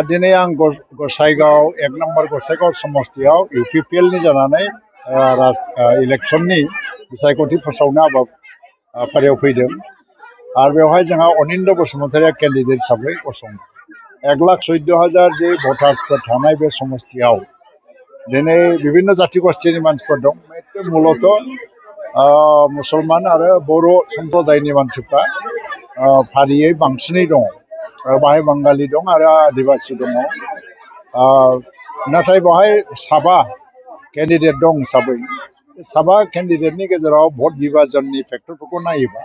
दिनै आं गसाइगाव एक नम्बर गसाइगाव समस्तियाव UPPL नि जानानै इलेक्शननि बिसायख'थि फोसावनो हाबाफारियाव फैदों आरो बेवहाय जोंहा अनिन्द बसुमतारिया केन्डिडेट हिसाबै गसङो 1,14,000 जे भटार्सफोर थानाय बे समस्तियाव दिनै विभिन्न जाति गस्थिनि मानसिफोर दं मूलत मुसलमान आरो बर' सम्प्रदायनि मानसिफ्रा फारियै बांसिनै दङ आरो बाहाय बांगालि दं आरो आदिबासि दङ नाथाय बाहाय साबा केन्डिडेट दं हिसाबै साबा केन्डिडेटनि गेजेराव भट बिभाजननि फेक्टरफोरखौ नायोबा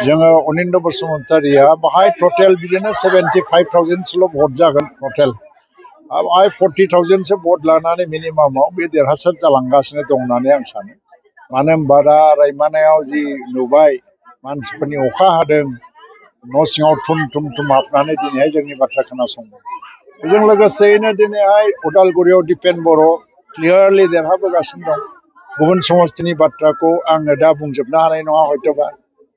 जोङो अनिन्द बसुमतारिया बाहाय टटेल बिदिनो 75,000 भट जागोन टटेल बाहाय 40,000 भट लानानै मिनिमामाव बे देरहासार जालांगासिनो दं होननानै आं सानो मानो होनबा दा रायमानायाव जि नुबाय मानसिफोरनि अखा हादों न' सिङाव थुम हाबनानै दिनैहाय जोंनि बाथ्रा खोनासंबाय बेजों लोगोसेयैनो दिनैहाय उदालगुरियाव दिपेन बर' क्लियारलि देरहाबोगासिनो दं गुबुन समस्तिनि बाथ्राखौ आङो दा बुंजोबनो हानाय नङा हयतोबा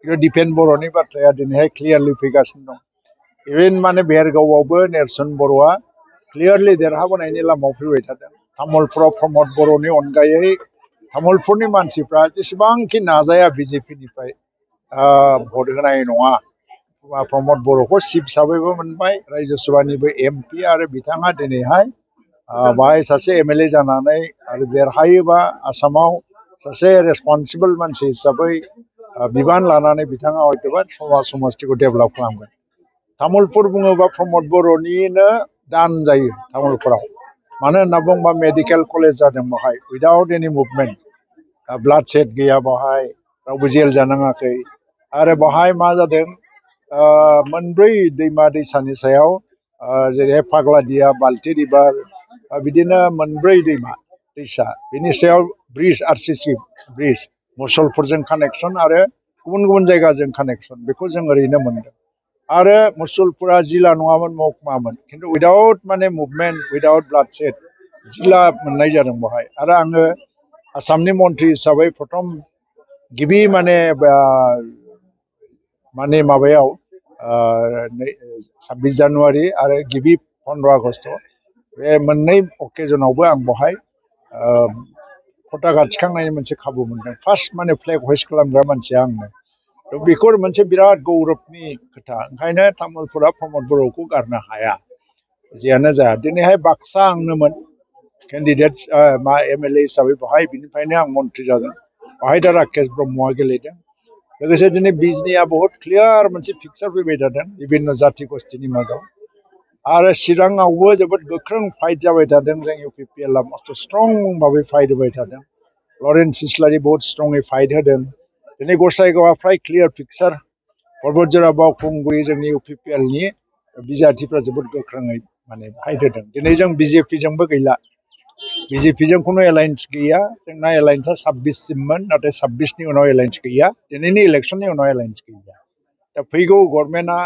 खिन्थु दिपेन बर'नि बाथ्राया दिनैहाय क्लियारलि फैगासिनो दं इभेन माने बेरगावआवबो नेरसोन बर'आ क्लियारलि देरहाबोनायनि लामायाव फैबाय थादों तामुलपुराव प्रमद बर'नि अनगायै तामुलपुरनि मानसिफ्रा जेसेबांखि नाजाया BJP-निफ्राय भट होनाय नङा प्रमद बर'खौ चिफ हिसाबैबो मोनबाय राज्यसभानिबो MP आरो बिथाङा दिनैहाय बाहाय सासे MLA जानानै आरो देरहायोबा आसामाव सासे रेसपन्सिबल मानसि हिसाबै बिबान लानानै बिथाङा हयतोबा समस्तिखौ डेभेलप खालामगोन तामुलपुर बुङोबा प्रमद बर'निनो दान जायो तामुलपुराव मानो होनना बुङोबा मेडिकेल कलेज जादों बाहाय उइदाउट एनि मुभमेन्ट ब्लाड सेड गैया बाहाय रावबो जेल जानाङाखै आरो बाहाय मा जादों मोनब्रै दैमा दैसानि सायाव जेरैहाय फाग्लादिया बाल्टी रिभार बिदिनो मोनब्रै दैमा दैसा बेनि सायाव ब्रिज RCC ब्रिज मुसलपुरजों कानेक्सन आरो गुबुन गुबुन जायगाजों कानेक्सन बेखौ जों ओरैनो मोनदों आरो मुसलपुरा जिल्ला नङामोन महकुमामोन खिन्थु उइदाउट माने मुभमेन्ट उइदाउट ब्लाड सेड जिल्ला मोननाय जादों बाहाय आरो आङो आसामनि मन्थ्रि हिसाबै प्रथम गिबि माने माबायाव 26 जानुवारि आरो गिबि 15 आगस्ट बे मोननै अकेजनावबो आं बहाय पताका थिखांनायनि मोनसे खाबु मोनदों फार्स्ट माने फ्लेग हइस्ट खालामग्रा मानसिया आंनो बेखौ मोनसे बिराद गौरबनि खोथा ओंखायनो तामुलपुरा प्रमद बर'खौ गारनो हाया जियानो जाया दिनैहाय बाक्सा आंनोमोन केन्डिडेट MLA हिसाबै बाहाय बिनिफ्रायनो आं मन्थ्रि जादों बाहाय दा राकेश ब्रह्मआ गेलेदों लोगोसे दिनै बिजनीया बहुत क्लियार मोनसे पिक्सार फैबाय थादों विभिन्न जाति गस्थिनि मादाव आरो चिराङावबो जोबोद गोख्रों फाइट जाबाय थादों जों UPPL मस्ट स्ट्रं भाबै फाइट होबाय थादों लरेन्स इस्लारि बहुत स्ट्रङै फाइट होदों दिनै गसाइगावआ फ्राय क्लियार पिक्सार परबतजरा बावखुंग्रि जोंनि UPPL-नि बिजाथिफ्रा जोबोद गोख्रोङै माने फाइट होदों दिनै जों BJP-जोंबो गैला BJP-जों खुनु एलायन्स गैया जोंना एलायन्सआ 26सिममोन नाथाय 26नि उनाव एलायन्स गैया दिनैनि इलेक्सननि उनाव एलायन्स गैया दा फैगौ गभर्नमेन्टआ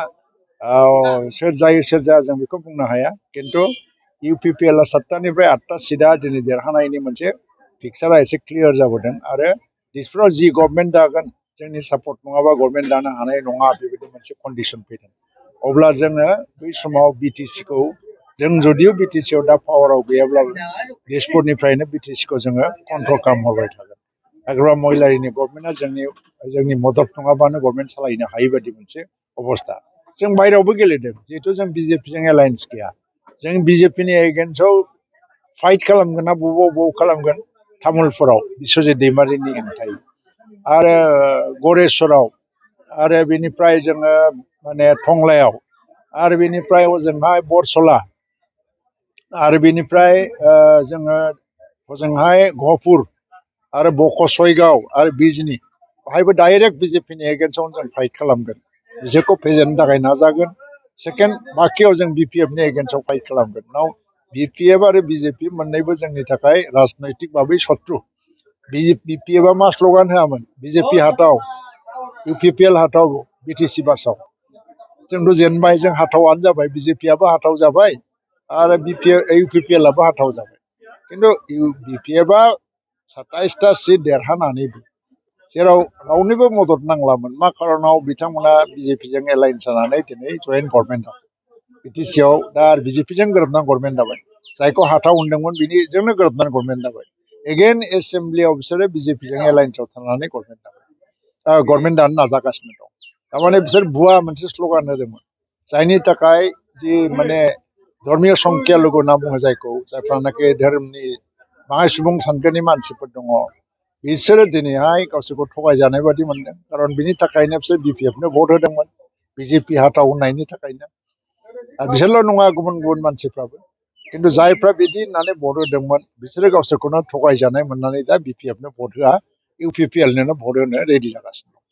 सोर जायो सोर जाया जों बेखौ बुंनो हाया खिन्थु UPPL-आ 7टानिफ्राय 8टा सिटआ दिनै देरहानायनि मोनसे पिक्सारा एसे क्लियार जाबोदों आरो दिसफ्राव जि गभर्नमेन्ट दागोन जोंनि सापर्ट नङाबा गभर्नमेन्ट दानो हानाय नङा बेबायदि मोनसे कन्डिसन फैदों अब्ला जोङो बै समाव BTC-खौ जों जुदिও BTC-आव दा पावाराव गैयाब्लाबो दिसपुरनिफ्रायनो BTC-खौ जोङो कन्ट्रल खालामहरबाय थागोन हाग्रा महिलारिनि गभर्नमेन्टआ जोंनि मदद नङाबानो गभर्नमेन्ट सालायनो हायै बायदि मोनसे अबस्था जों बायरायावबो गेलेदों जिहेतु जों BJP-जों एलायन्स गैया जों BJP-नि एगेन्स्टआव फाइट खालामगोन ना बबाव खालामगोन तामुलपुराव बिश्वजित दैमारिनि हेंथायै आरो गरेस्वराव आरो बेनिफ्राय जोङो माने टंलायाव आरो बेनिफ्राय ओजोंहाय बरसला आरो बेनिफ्राय जोङो ओजोंहाय गहपुर आरो बकसयगाव आरो बिजनी बाहायबो डाइरेक्ट BJP-नि एगेन्स्टआव जों फाइट खालामगोन बिसोरखौ फेजेननो थाखाय नाजागोन सेकेन्ड बाकियाव जों BPF-नि एगेन्स्टआव फाइट खालामगोन नाव BPF आरो BJP मोननैबो जोंनि थाखाय राजनैतिक भाबै शत्रु BPF-आ मा स्ल'गान होआमोन BJP हाथाव UPPL हाथाव BTC बासाव जोंथ' जेनबाय जों हाथावानो जाबाय BJP-आबो हाथाव जाबाय आरो UPPL-आबो हाथाव जाबाय खिन्थु BPF-आ 27टा सिट देरहानानैबो जेराव रावनिबो मदद नांलामोन मा खारनाव बिथांमोना बिजेपिजों एलायन्स जानानै दिनै जयेन्ट गभर्नमेन्ट बिटिसिआव दा बिजेपिजों गोरोबनानै गभर्नमेन्ट जाबाय जायखौ हाथाव होनदोंमोन बिनिजोंनो गोरोबनानै गभर्नमेन्ट जाबाय एगेन एसेम्ब्लियाव बिसोरो बिजेपिजों एलायन्सआव थानानै गभर्नमेन्ट जाबाय गभर्नमेन्ट दानो नाजागासिनो दं थारमाने बिसोर भुवा मोनसे स्ल'गान होदोंमोन जायनि थाखाय जि माने धर्मीय संख्यालघु होनना बुङो जायखौ जायफ्रानाखि धोरोमनि बाङाय सुबुं सानखोनि मानसिफोर दङ बिसोरो दिनैहाय गावसोरखौ थगायजानाय बादि मोनदों खारन बिनि थाखायनो बिसोर बिपिएफनो भट होदोंमोन बिजेपि हाथाव होननायनि थाखायनो बिसोरल' नङा गुबुन गुबुन मानसिफ्राबो खिन्थु जायफ्रा बिदि होननानै भट होदोंमोन बिसोरो गावसोरखौनो थगायजानाय मोननानै दा बिपिएफनो भट होआ इउपिपिएलनो भट होनो रेडि जागासिनो दं